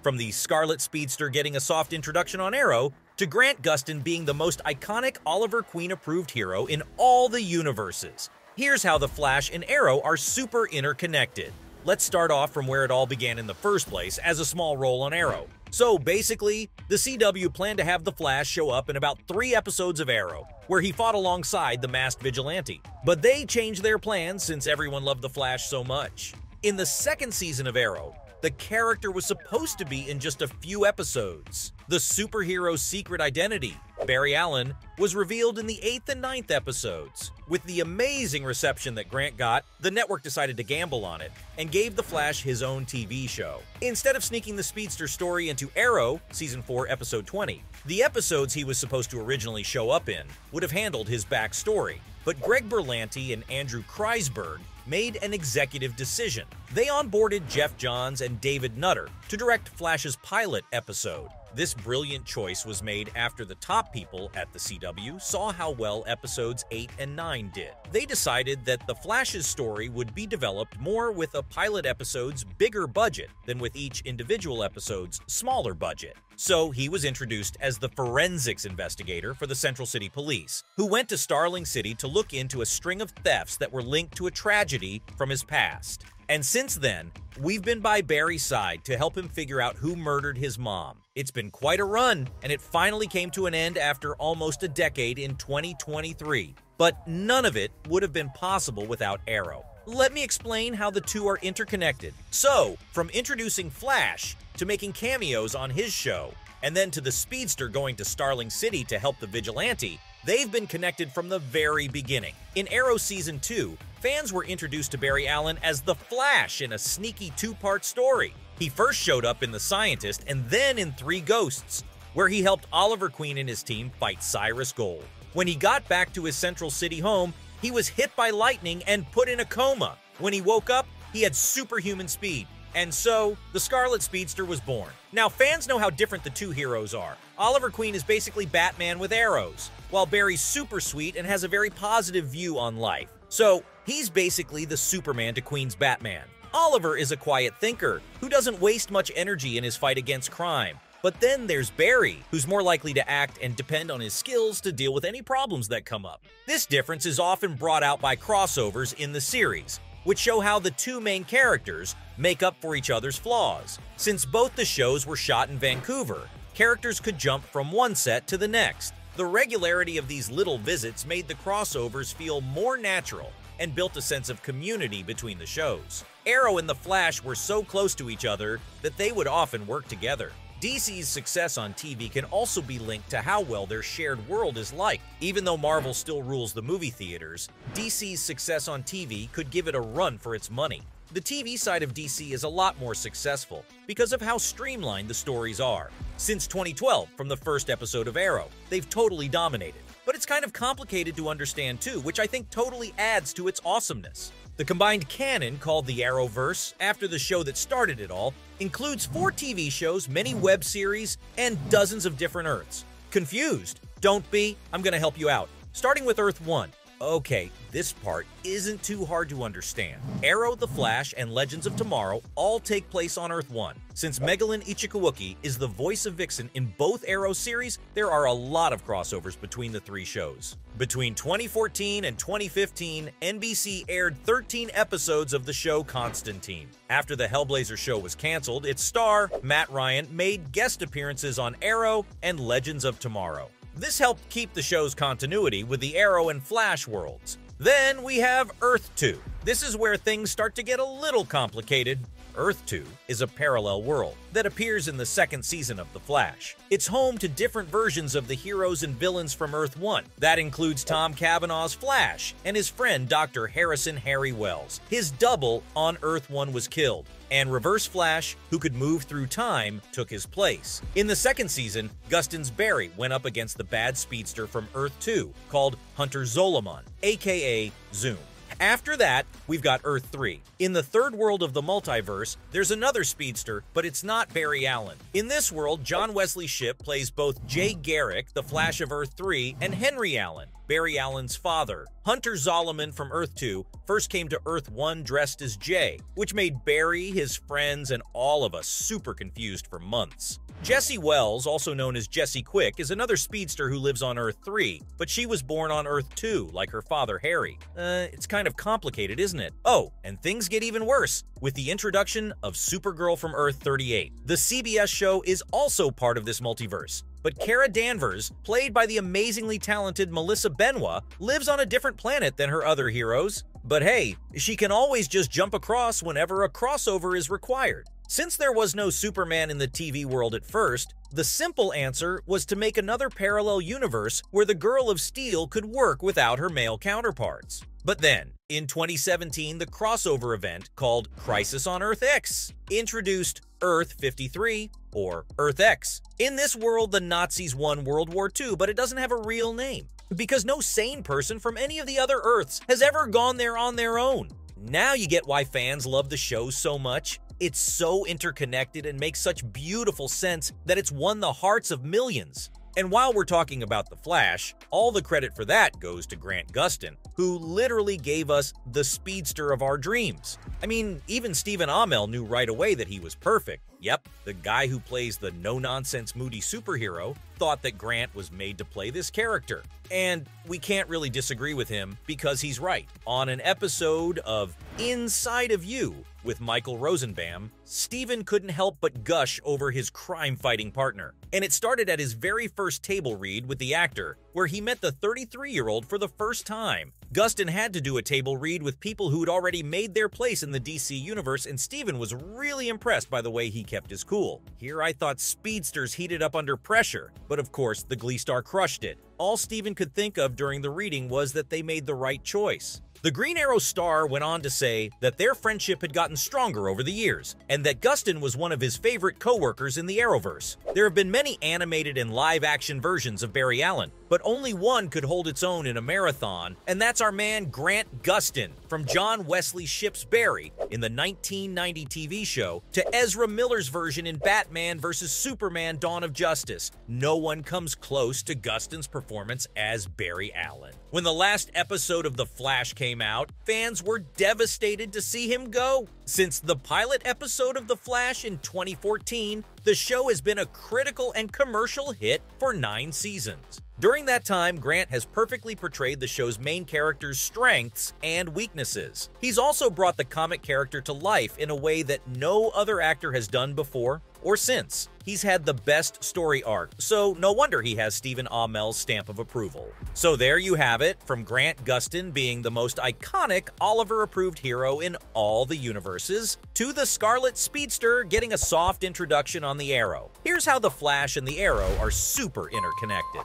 From the Scarlet Speedster getting a soft introduction on Arrow, to Grant Gustin being the most iconic Oliver Queen-approved hero in all the universes. Here's how The Flash and Arrow are super interconnected. Let's start off from where it all began in the first place, as a small role on Arrow. So basically, the CW planned to have The Flash show up in about 3 episodes of Arrow, where he fought alongside the masked vigilante. But they changed their plans since everyone loved The Flash so much. In the second season of Arrow, the character was supposed to be in just a few episodes. The superhero's secret identity, Barry Allen, was revealed in the 8th and 9th episodes. With the amazing reception that Grant got, the network decided to gamble on it and gave The Flash his own TV show. Instead of sneaking the speedster story into Arrow, Season 4, Episode 20, the episodes he was supposed to originally show up in would have handled his backstory. But Greg Berlanti and Andrew Kreisberg made an executive decision. They onboarded Jeff Johns and David Nutter to direct Flash's pilot episode. This brilliant choice was made after the top people at the CW saw how well episodes 8 and 9 did. They decided that the Flash's story would be developed more with a pilot episode's bigger budget than with each individual episode's smaller budget. So he was introduced as the forensics investigator for the Central City Police, who went to Starling City to look into a string of thefts that were linked to a tragedy from his past. And since then, we've been by Barry's side to help him figure out who murdered his mom. It's been quite a run, and it finally came to an end after almost a decade in 2023. But none of it would have been possible without Arrow. Let me explain how the two are interconnected. So, from introducing Flash to making cameos on his show, and then to the Speedster going to Starling City to help the vigilante, they've been connected from the very beginning. In Arrow Season 2, fans were introduced to Barry Allen as the Flash in a sneaky 2-part story. He first showed up in The Scientist and then in 3 Ghosts, where he helped Oliver Queen and his team fight Cyrus Gold. When he got back to his Central City home, he was hit by lightning and put in a coma. When he woke up, he had superhuman speed. And so, the Scarlet Speedster was born. Now, fans know how different the two heroes are. Oliver Queen is basically Batman with arrows, while Barry's super sweet and has a very positive view on life. So, he's basically the Superman to Queen's Batman. Oliver is a quiet thinker, who doesn't waste much energy in his fight against crime. But then there's Barry, who's more likely to act and depend on his skills to deal with any problems that come up. This difference is often brought out by crossovers in the series, which show how the two main characters make up for each other's flaws. Since both the shows were shot in Vancouver, characters could jump from one set to the next. The regularity of these little visits made the crossovers feel more natural and built a sense of community between the shows. Arrow and The Flash were so close to each other that they would often work together. DC's success on TV can also be linked to how well their shared world is liked. Even though Marvel still rules the movie theaters, DC's success on TV could give it a run for its money. The TV side of DC is a lot more successful because of how streamlined the stories are. Since 2012, from the first episode of Arrow, they've totally dominated. But it's kind of complicated to understand too, which I think totally adds to its awesomeness. The combined canon, called the Arrowverse, after the show that started it all, includes 4 TV shows, many web series, and dozens of different Earths. Confused? Don't be, I'm gonna help you out. Starting with Earth 1. Okay, this part isn't too hard to understand. Arrow, The Flash, and Legends of Tomorrow all take place on Earth 1. Since Megalyn Ichikawoki is the voice of Vixen in both Arrow series, there are a lot of crossovers between the 3 shows. Between 2014 and 2015, NBC aired 13 episodes of the show Constantine. After the Hellblazer show was canceled, its star, Matt Ryan, made guest appearances on Arrow and Legends of Tomorrow. This helped keep the show's continuity with the Arrow and Flash worlds. Then we have Earth 2. This is where things start to get a little complicated. Earth 2 is a parallel world that appears in the second season of The Flash. It's home to different versions of the heroes and villains from Earth 1. That includes Tom Cavanaugh's Flash and his friend Dr. Harrison Harry Wells. His double on Earth 1 was killed, and Reverse Flash, who could move through time, took his place. In the second season, Gustin's Barry went up against the bad speedster from Earth 2 called Hunter Zolomon, aka Zoom. After that, we've got Earth 3. In the third world of the multiverse, there's another speedster, but it's not Barry Allen. In this world, John Wesley Shipp plays both Jay Garrick, the Flash of Earth 3, and Henry Allen, Barry Allen's father. Hunter Zolomon from Earth 2 first came to Earth 1 dressed as Jay, which made Barry, his friends, and all of us super confused for months. Jessie Wells, also known as Jessie Quick, is another speedster who lives on Earth 3, but she was born on Earth 2, like her father Harry. It's kind of complicated, isn't it? Oh, and things get even worse with the introduction of Supergirl from Earth 38. The CBS show is also part of this multiverse, but Kara Danvers, played by the amazingly talented Melissa Benoist, lives on a different planet than her other heroes. But hey, she can always just jump across whenever a crossover is required. Since there was no Superman in the TV world at first, the simple answer was to make another parallel universe where the Girl of Steel could work without her male counterparts. But then, in 2017, the crossover event called Crisis on Earth X introduced Earth 53, or Earth X. In this world, the Nazis won World War II, but it doesn't have a real name, because no sane person from any of the other Earths has ever gone there on their own. Now you get why fans love the show so much. It's so interconnected and makes such beautiful sense that it's won the hearts of millions. And while we're talking about The Flash, all the credit for that goes to Grant Gustin, who literally gave us the speedster of our dreams. I mean, even Stephen Amell knew right away that he was perfect. Yep, the guy who plays the no-nonsense moody superhero thought that Grant was made to play this character. And we can't really disagree with him because he's right. On an episode of Inside of You with Michael Rosenbaum, Stephen couldn't help but gush over his crime-fighting partner. And it started at his very first table read with the actor, where he met the 33-year-old for the first time. Gustin had to do a table read with people who'd already made their place in the DC universe, and Stephen was really impressed by the way he kept his cool. Here I thought speedsters heated up under pressure, but of course the Glee star crushed it. All Stephen could think of during the reading was that they made the right choice. The Green Arrow star went on to say that their friendship had gotten stronger over the years, and that Gustin was one of his favorite co-workers in the Arrowverse. There have been many animated and live-action versions of Barry Allen, but only one could hold its own in a marathon, and that's our man Grant Gustin, from John Wesley Shipp's Barry in the 1990 TV show to Ezra Miller's version in Batman vs. Superman: Dawn of Justice. No one comes close to Gustin's performance as Barry Allen. When the last episode of The Flash came out, fans were devastated to see him go. Since the pilot episode of The Flash in 2014, the show has been a critical and commercial hit for 9 seasons. During that time, Grant has perfectly portrayed the show's main character's strengths and weaknesses. He's also brought the comic character to life in a way that no other actor has done before or since. He's had the best story arc, so no wonder he has Stephen Amell's stamp of approval. So there you have it, from Grant Gustin being the most iconic Oliver-approved hero in all the universes, to the Scarlet Speedster getting a soft introduction on the Arrow. Here's how the Flash and the Arrow are super interconnected.